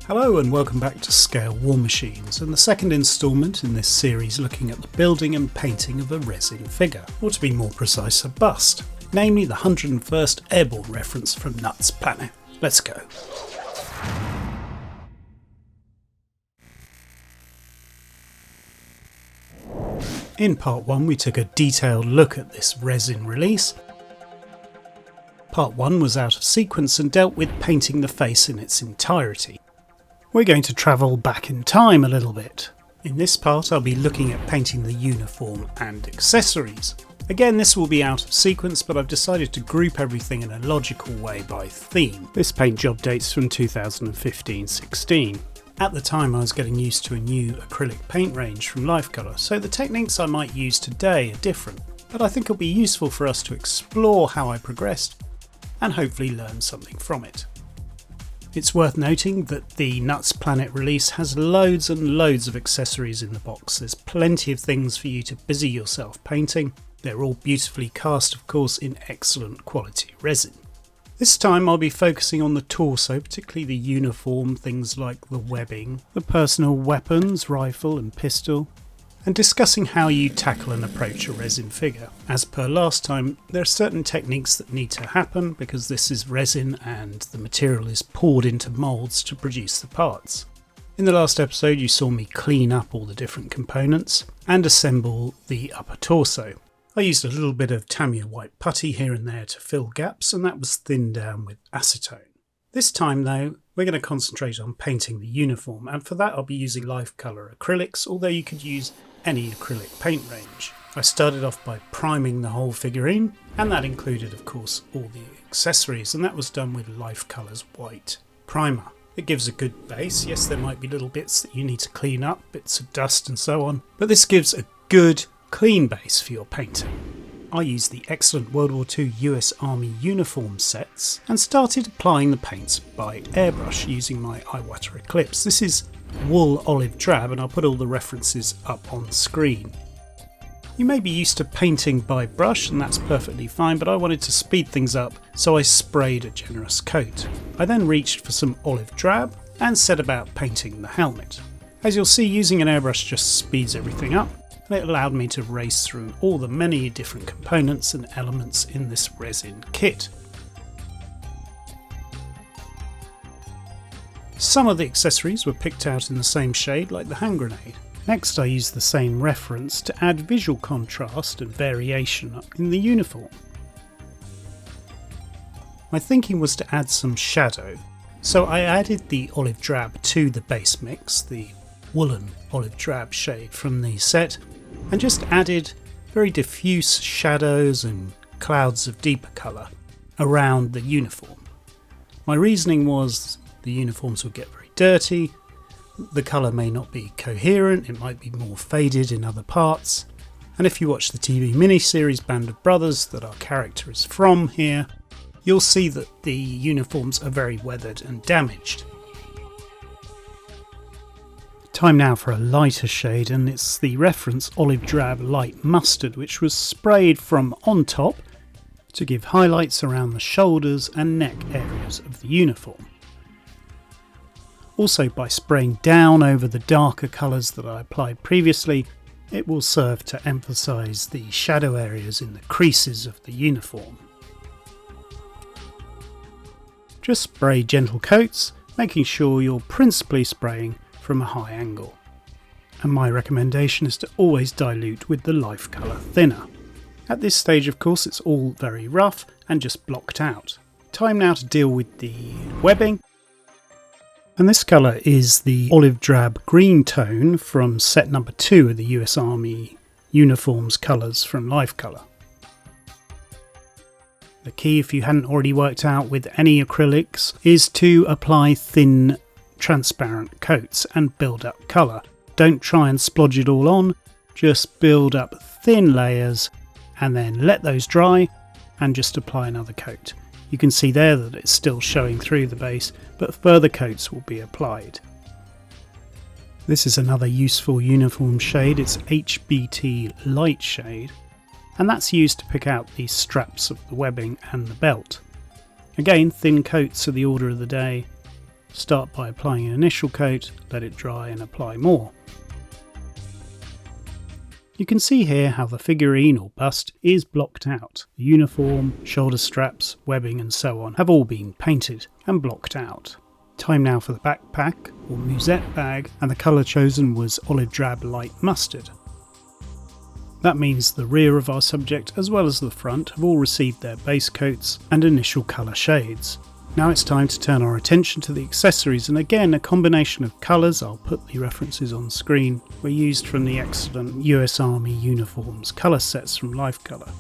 Hello and welcome back to Scale War Machines and the second instalment in this series looking at the building and painting of a resin figure, or to be more precise a bust, namely the 101st Airborne reference from Nuts Planet. Let's go. In part 1 we took a detailed look at this resin release. Part 1 was out of sequence and dealt with painting the face in its entirety. We're going to travel back in time a little bit. In this part I'll be looking at painting the uniform and accessories. Again, this will be out of sequence, but I've decided to group everything in a logical way by theme. This paint job dates from 2015-16. At the time I was getting used to a new acrylic paint range from Lifecolor, so the techniques I might use today are different, but I think it'll be useful for us to explore how I progressed and hopefully learn something from it. It's worth noting that the Nuts Planet release has loads and loads of accessories in the box. There's plenty of things for you to busy yourself painting. They're all beautifully cast, of course, in excellent quality resin. This time I'll be focusing on the torso, particularly the uniform, things like the webbing, the personal weapons, rifle and pistol, and discussing how you tackle and approach a resin figure. As per last time, there are certain techniques that need to happen because this is resin and the material is poured into moulds to produce the parts. In the last episode you saw me clean up all the different components and assemble the upper torso. I used a little bit of Tamiya white putty here and there to fill gaps, and that was thinned down with acetone. This time though, we're going to concentrate on painting the uniform, and for that I'll be using Lifecolor acrylics, although you could use any acrylic paint range. I started off by priming the whole figurine, and that included of course all the accessories, and that was done with Lifecolor's white primer. It gives a good base. Yes, there might be little bits that you need to clean up, bits of dust and so on, but this gives a good clean base for your painting. I used the excellent World War II US Army uniform sets and started applying the paints by airbrush using my Iwata Eclipse. This is Woollen Olive Drab, and I'll put all the references up on screen. You may be used to painting by brush, and that's perfectly fine, but I wanted to speed things up, so I sprayed a generous coat. I then reached for some olive drab and set about painting the helmet. As you'll see, using an airbrush just speeds everything up, and it allowed me to race through all the many different components and elements in this resin kit. Some of the accessories were picked out in the same shade, like the hand grenade. Next I used the same reference to add visual contrast and variation in the uniform. My thinking was to add some shadow, so I added the olive drab to the base mix, the Woollen Olive Drab shade from the set, and just added very diffuse shadows and clouds of deeper colour around the uniform. My reasoning was the uniforms would get very dirty, the colour may not be coherent, it might be more faded in other parts, and if you watch the TV miniseries Band of Brothers that our character is from here, you'll see that the uniforms are very weathered and damaged. Time now for a lighter shade, and it's the reference Olive Drab Light Mustard, which was sprayed from on top to give highlights around the shoulders and neck areas of the uniform. Also, by spraying down over the darker colours that I applied previously, it will serve to emphasise the shadow areas in the creases of the uniform. Just spray gentle coats, making sure you're principally spraying from a high angle. And my recommendation is to always dilute with the Lifecolor thinner. At this stage, of course, it's all very rough and just blocked out. Time now to deal with the webbing. And this colour is the olive drab green tone from set number 2 of the US Army uniforms colours from Lifecolor. The key, if you hadn't already worked out with any acrylics, is to apply thin transparent coats and build up colour. Don't try and splodge it all on, just build up thin layers and then let those dry and just apply another coat. You can see there that it's still showing through the base, but further coats will be applied. This is another useful uniform shade, it's HBT Light Shade, and that's used to pick out the straps of the webbing and the belt. Again, thin coats are the order of the day, start by applying an initial coat, let it dry and apply more. You can see here how the figurine or bust is blocked out. The uniform, shoulder straps, webbing and so on have all been painted and blocked out. Time now for the backpack or musette bag, and the colour chosen was olive drab light mustard. That means the rear of our subject as well as the front have all received their base coats and initial colour shades. Now it's time to turn our attention to the accessories, and again a combination of colours, I'll put the references on screen, were used from the excellent US Army uniforms colour sets from Lifecolor.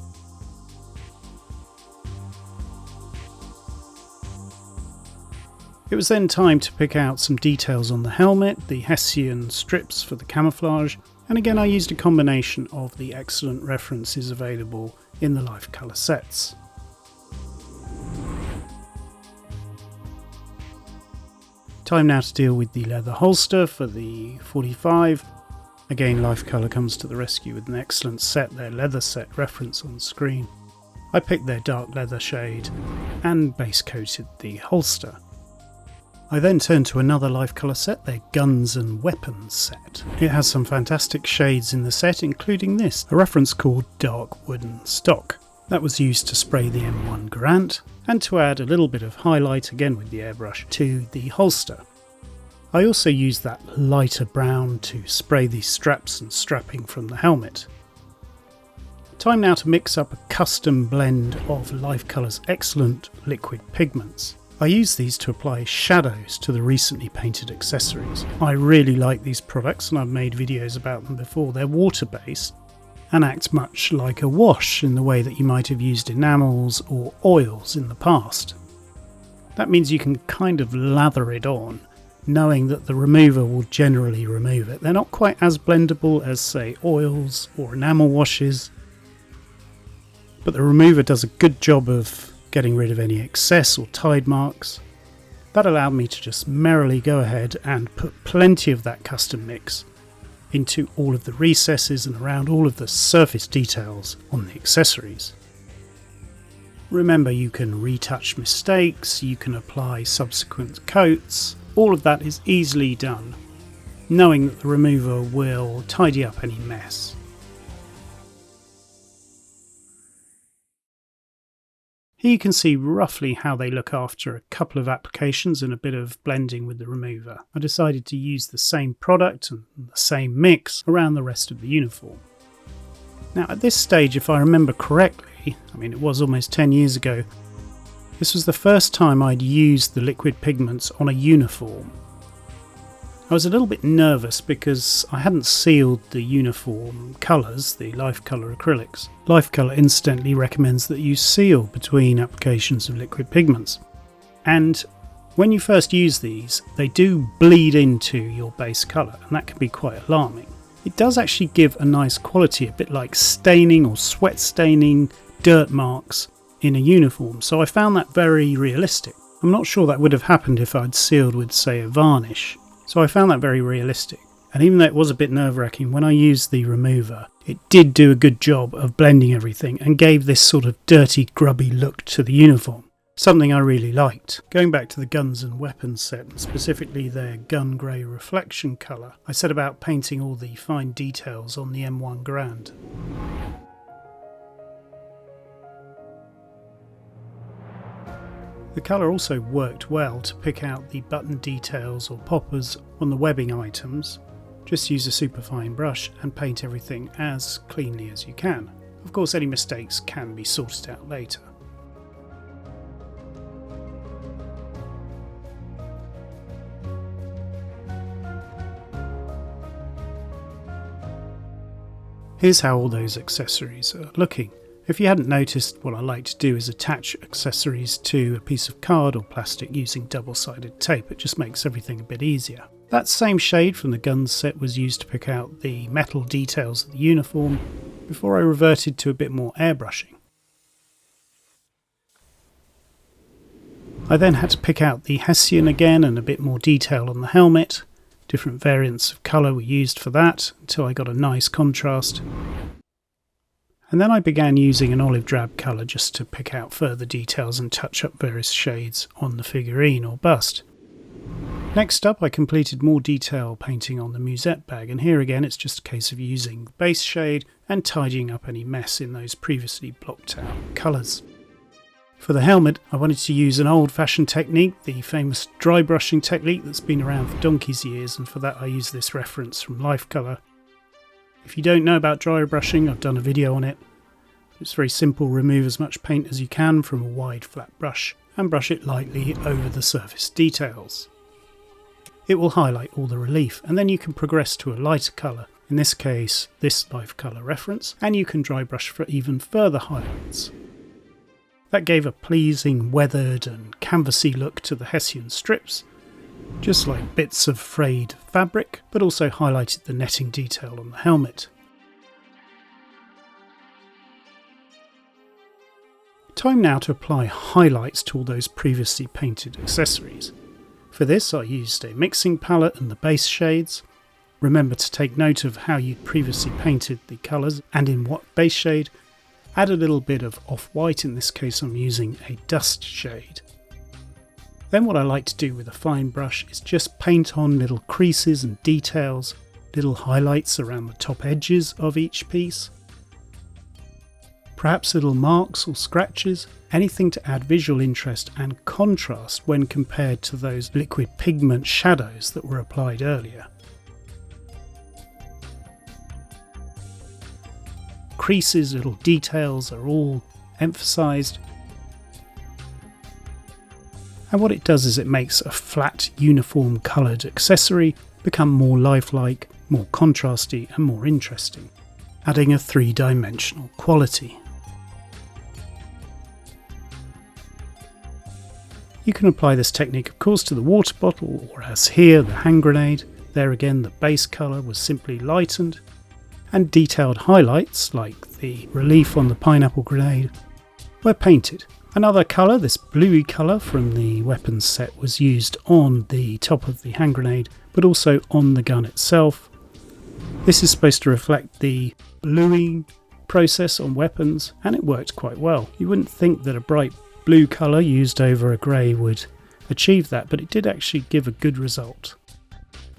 It was then time to pick out some details on the helmet, the hessian strips for the camouflage, and again I used a combination of the excellent references available in the Lifecolor sets. Time now to deal with the leather holster for the 45. Again, Lifecolor comes to the rescue with an excellent set, their leather set reference on screen. I picked their dark leather shade and base coated the holster. I then turned to another Lifecolor set, their guns and weapons set. It has some fantastic shades in the set, including this, a reference called dark wooden stock. That was used to spray the M1 Garand and to add a little bit of highlight, again with the airbrush, to the holster. I also used that lighter brown to spray the straps and strapping from the helmet. Time now to mix up a custom blend of Lifecolor's excellent liquid pigments. I use these to apply shadows to the recently painted accessories. I really like these products and I've made videos about them before. They're water-based and act much like a wash in the way that you might have used enamels or oils in the past. That means you can kind of lather it on, knowing that the remover will generally remove it. They're not quite as blendable as, say, oils or enamel washes, but the remover does a good job of getting rid of any excess or tide marks. That allowed me to just merrily go ahead and put plenty of that custom mix into all of the recesses and around all of the surface details on the accessories. Remember, you can retouch mistakes, you can apply subsequent coats, all of that is easily done, knowing that the remover will tidy up any mess. Here you can see roughly how they look after a couple of applications and a bit of blending with the remover. I decided to use the same product and the same mix around the rest of the uniform. Now at this stage, if I remember correctly, I mean it was almost 10 years ago, this was the first time I'd used the liquid pigments on a uniform. I was a little bit nervous because I hadn't sealed the uniform colours, the Lifecolor acrylics. Lifecolor incidentally recommends that you seal between applications of liquid pigments. And when you first use these, they do bleed into your base colour, and that can be quite alarming. It does actually give a nice quality, a bit like staining or sweat staining, dirt marks in a uniform, so I found that very realistic. I'm not sure that would have happened if I'd sealed with, say, a varnish. So I found that very realistic, and even though it was a bit nerve-wracking, when I used the remover, it did do a good job of blending everything and gave this sort of dirty, grubby look to the uniform, something I really liked. Going back to the guns and weapons set, and specifically their gun grey reflection colour, I set about painting all the fine details on the M1 Garand. The colour also worked well to pick out the button details or poppers on the webbing items. Just use a superfine brush and paint everything as cleanly as you can. Of course, any mistakes can be sorted out later. Here's how all those accessories are looking. If you hadn't noticed, what I like to do is attach accessories to a piece of card or plastic using double-sided tape. It just makes everything a bit easier. That same shade from the guns set was used to pick out the metal details of the uniform before I reverted to a bit more airbrushing. I then had to pick out the hessian again and a bit more detail on the helmet. Different variants of colour were used for that until I got a nice contrast. And then I began using an olive drab colour just to pick out further details and touch up various shades on the figurine or bust. Next up, I completed more detail painting on the musette bag, and here again it's just a case of using the base shade and tidying up any mess in those previously blocked out colours. For the helmet, I wanted to use an old-fashioned technique, the famous dry brushing technique that's been around for donkey's years, and for that I use this reference from Lifecolor. If you don't know about dry brushing, I've done a video on it. It's very simple. Remove as much paint as you can from a wide flat brush and brush it lightly over the surface details. It will highlight all the relief, and then you can progress to a lighter colour, in this case this Lifecolor reference, and you can dry brush for even further highlights. That gave a pleasing weathered and canvassy look to the hessian strips, just like bits of frayed fabric, but also highlighted the netting detail on the helmet. Time now to apply highlights to all those previously painted accessories. For this I used a mixing palette and the base shades. Remember to take note of how you previously painted the colours and in what base shade. Add a little bit of off-white, in this case I'm using a dust shade. Then what I like to do with a fine brush is just paint on little creases and details, little highlights around the top edges of each piece. Perhaps little marks or scratches, anything to add visual interest and contrast when compared to those liquid pigment shadows that were applied earlier. Creases, little details are all emphasised, and what it does is it makes a flat, uniform coloured accessory become more lifelike, more contrasty and more interesting, adding a three-dimensional quality. You can apply this technique of course to the water bottle, or as here the hand grenade. There again the base colour was simply lightened, and detailed highlights like the relief on the pineapple grenade were painted. Another colour, this bluey colour from the weapons set, was used on the top of the hand grenade but also on the gun itself. This is supposed to reflect the bluing process on weapons, and it worked quite well. You wouldn't think that a bright blue colour used over a grey would achieve that, but it did actually give a good result.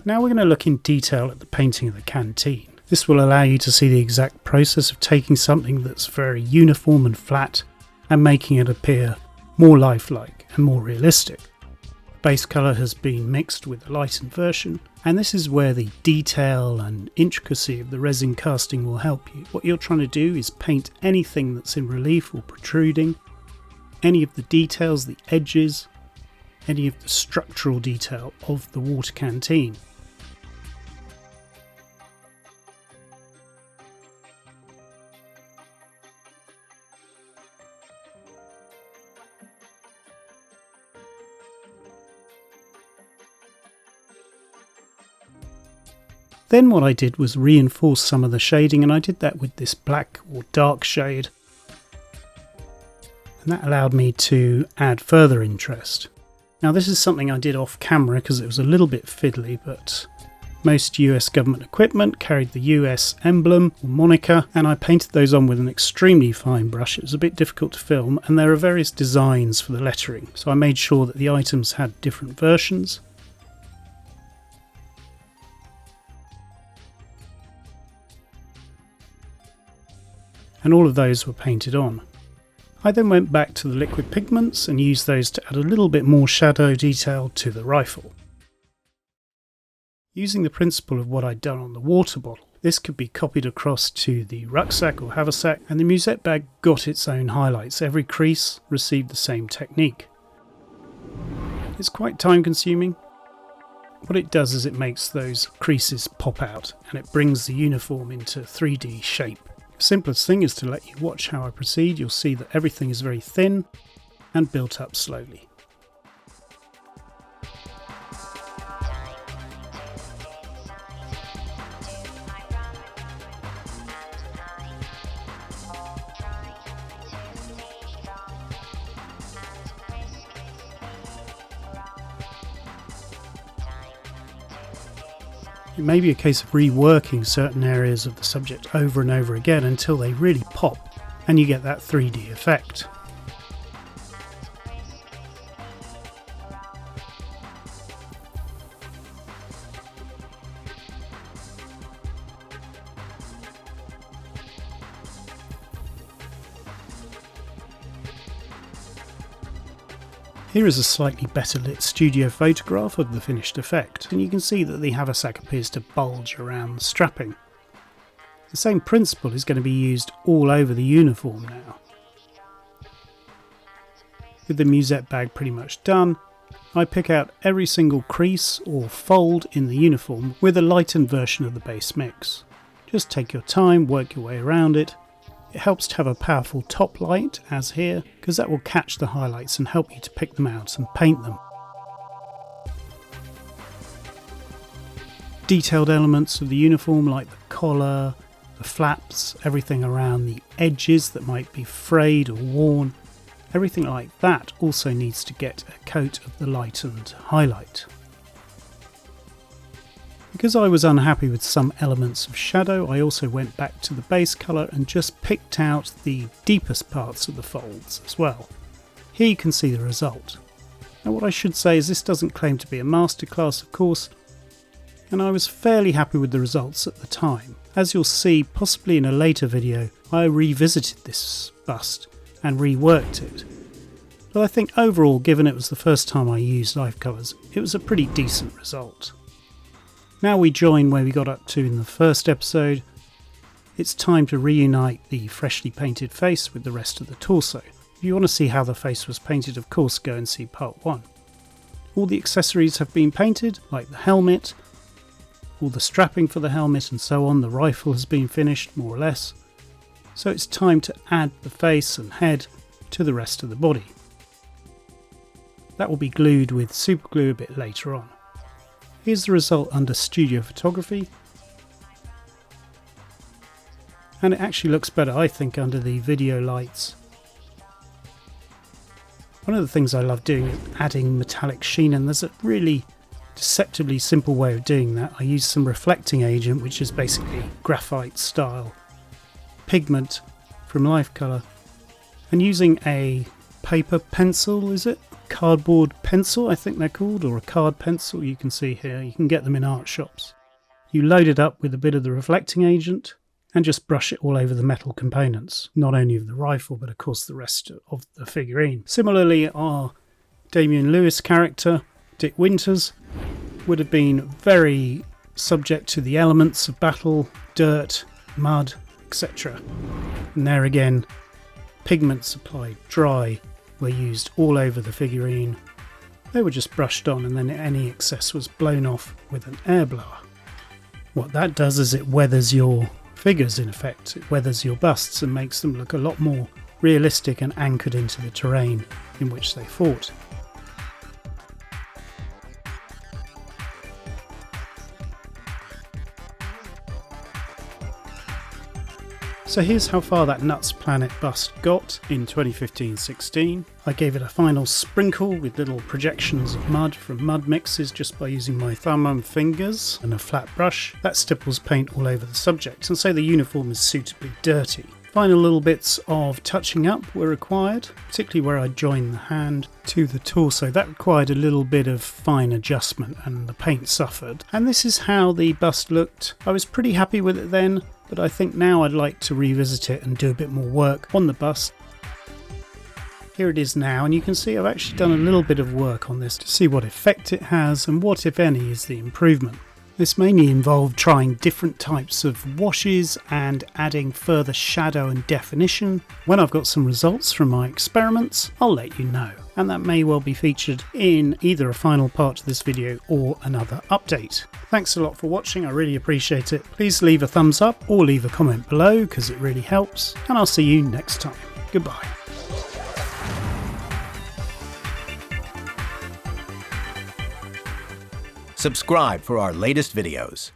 Now we're going to look in detail at the painting of the canteen. This will allow you to see the exact process of taking something that's very uniform and flat and making it appear more lifelike and more realistic. Base colour has been mixed with a lightened version, and this is where the detail and intricacy of the resin casting will help you. What you're trying to do is paint anything that's in relief or protruding, any of the details, the edges, any of the structural detail of the water canteen. Then what I did was reinforce some of the shading, and I did that with this black or dark shade. And that allowed me to add further interest. Now this is something I did off camera because it was a little bit fiddly, but most US government equipment carried the US emblem or moniker, and I painted those on with an extremely fine brush. It was a bit difficult to film, and there are various designs for the lettering, so I made sure that the items had different versions. And all of those were painted on. I then went back to the liquid pigments and used those to add a little bit more shadow detail to the rifle. Using the principle of what I'd done on the water bottle, this could be copied across to the rucksack or haversack, and the musette bag got its own highlights. Every crease received the same technique. It's quite time consuming. What it does is it makes those creases pop out, and it brings the uniform into 3D shape. The simplest thing is to let you watch how I proceed. You'll see that everything is very thin and built up slowly. It may be a case of reworking certain areas of the subject over and over again until they really pop and you get that 3D effect. Here is a slightly better lit studio photograph of the finished effect, and you can see that the haversack appears to bulge around the strapping. The same principle is going to be used all over the uniform now. With the musette bag pretty much done, I pick out every single crease or fold in the uniform with a lightened version of the base mix. Just take your time, work your way around it. It helps to have a powerful top light, as here, because that will catch the highlights and help you to pick them out and paint them. Detailed elements of the uniform like the collar, the flaps, everything around the edges that might be frayed or worn, everything like that also needs to get a coat of the lightened highlight. Because I was unhappy with some elements of shadow, I also went back to the base colour and just picked out the deepest parts of the folds as well. Here you can see the result. Now what I should say is this doesn't claim to be a masterclass, of course, and I was fairly happy with the results at the time. As you'll see, possibly in a later video, I revisited this bust and reworked it. But I think overall, given it was the first time I used Lifecolors, it was a pretty decent result. Now we join where we got up to in the first episode. It's time to reunite the freshly painted face with the rest of the torso. If you want to see how the face was painted, of course go and see part 1. All the accessories have been painted, like the helmet, all the strapping for the helmet and so on. The rifle has been finished, more or less. So it's time to add the face and head to the rest of the body. That will be glued with super glue a bit later on. Here's the result under studio photography, and it actually looks better, I think, under the video lights. One of the things I love doing is adding metallic sheen, and there's a really deceptively simple way of doing that. I use some reflecting agent, which is basically graphite style pigment from Lifecolor, and using a paper pencil, is it? Cardboard pencil, I think they're called, or a card pencil. You can see here, you can get them in art shops. You load it up with a bit of the reflecting agent and just brush it all over the metal components, not only of the rifle but of course the rest of the figurine. Similarly, our Damian Lewis character, Dick Winters, would have been very subject to the elements of battle, dirt, mud, etc. And there again, pigments applied dry were used all over the figurine. They were just brushed on and then any excess was blown off with an air blower. What that does is it weathers your figures, in effect. It weathers your busts and makes them look a lot more realistic and anchored into the terrain in which they fought. So here's how far that Nuts Planet bust got in 2015-16. I gave it a final sprinkle with little projections of mud from mud mixes just by using my thumb and fingers and a flat brush. That stipples paint all over the subject, and so the uniform is suitably dirty. Final little bits of touching up were required, particularly where I joined the hand to the torso. That required a little bit of fine adjustment and the paint suffered. And this is how the bust looked. I was pretty happy with it then, but I think now I'd like to revisit it and do a bit more work on the bust. Here it is now, and you can see I've actually done a little bit of work on this to see what effect it has and what, if any, is the improvement. This mainly involved trying different types of washes and adding further shadow and definition. When I've got some results from my experiments, I'll let you know. And that may well be featured in either a final part of this video or another update. Thanks a lot for watching, I really appreciate it. Please leave a thumbs up or leave a comment below because it really helps. And I'll see you next time. Goodbye. Subscribe for our latest videos.